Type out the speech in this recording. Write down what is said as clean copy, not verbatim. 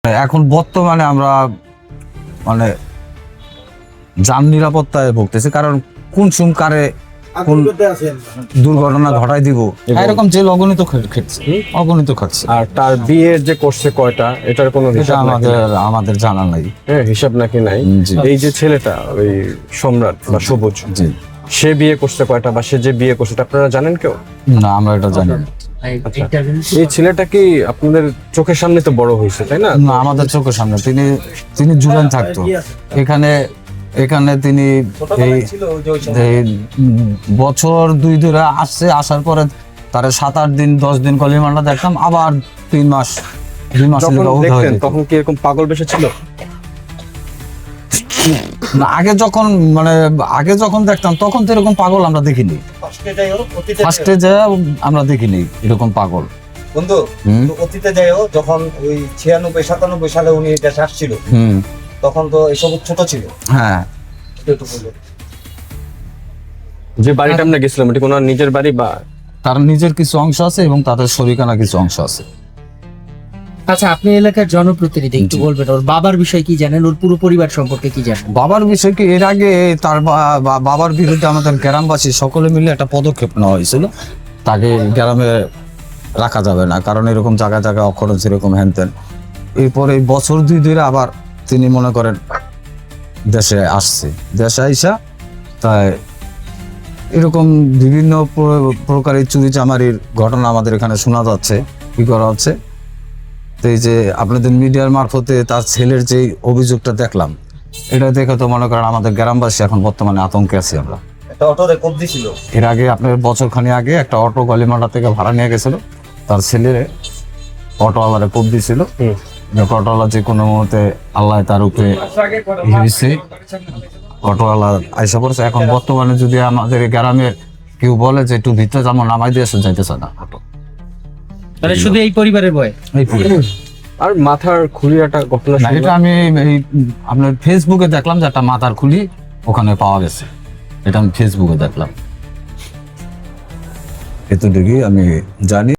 এখন বর্তমানে আমরা মানে যান নিরাপত্তায় ভুগতেছি, কারণ কোন কারে কোন দুর্ঘটনা ঘটাই দিব এরকম যে অগণিত ঘটছে। আর তার বিয়ের যে করছে কয়টা, এটার কোনো এটা হিসাব আমাদের জানা নাই। হ্যাঁ, হিসাব নাকি নাই। জি। এই যে ছেলেটা ওই সম্রাট বা সবুজ, জি সে বিয়ে করছে কয়টা বা সে যে বিয়ে করছে এটা আপনারা জানেন কেউ? না, আমরা এটা জানি না। এই ছেলেটা কি আপনাদের চোখের সামনে তো বড় হয়েছে, তাই না? না, আমাদের চোখের সামনে তিনি জুড়েন থাকতো এখানে তিনি বছর 2 ধরে আসছে। আসার পরে তার 7-8 দিন 10 দিন কলিমান্ডা দেখতাম, আবার 2 মাস যখন দেখতেন তখন কি এরকম পাগল বেশে ছিল? না, আগে যখন দেখতাম তখন তো এরকম পাগল আমরা দেখিনি। ফার্স্টে যে আমরা দেখিনি এরকম পাগল। বন্ধু, অতীতে যখন ওই 96-97 সালে উনি দেশে আসছিল, তখন তো এসব ছোট ছিল। হ্যাঁ, যে বাড়িটা আমরা গেছিলাম এটা কোনো নিজের বাড়ি বা তার নিজের কিছু অংশ আছে এবং তাদের শরিকানা কিছু অংশ আছে। আচ্ছা, আপনি এলাকার জনপ্রতিনিধি, একটু বলবেন ওর বাবার বিষয়ে কি জানেন, ওর পুরো পরিবার সম্পর্কে কি জানেন? বাবার বিষয় কি, এর আগে তার বাবার বিরুদ্ধে আমাদের গ্রামবাসী সকলে মিলে একটা পদক্ষেপ নেওয়া হয়েছিল, তাকে গ্রামে রাখা যাবে না, কারণ এরকম জায়গায় জায়গায় অখরচ এরকম হ্যানতেন। এরপরে বছর 2 ধরে আবার তিনি মনে করেন দেশে আইসা তাই এরকম বিভিন্ন প্রকারের চুরি চামারির ঘটনা আমাদের এখানে শোনা যাচ্ছে, কি করা হচ্ছে। তো এই যে আপনাদের মিডিয়ার মারফতে তার ছেলের যে অভিযোগটা দেখলাম, এটা দেখে তো মনে করেন আমাদের গ্রামবাসী এখন বর্তমানে আতঙ্কে আছি আমরা। একটা অটোতে কোপ দিছিল এর আগে আপনার বছরখানি আগে একটা অটো গলিমাটা থেকে ভাড়া নিয়ে গেছিল, তার ছেলের অটোওয়ালারে কোপ দিছিল। অটোওয়ালা যে কোনো মুহূর্তে আল্লাহ তার উপরে অটোওয়ালা আইসা পড়ছে। এখন বর্তমানে যদি আমাদের গ্রামের কেউ বলে যে একটু ভিতরে যেমন নামাই দিয়ে যাইতেছে না অটো। মানে শুধু এই পরিবারের বয়? আর মাথার খুলি একটা ঘটনা না, এটা আমি এই আপনার ফেসবুকে দেখলাম যে একটা মাথার খুলি ওখানে পাওয়া গেছে, এটা আমি ফেসবুকে দেখলাম, এতটুকুই আমি জানি।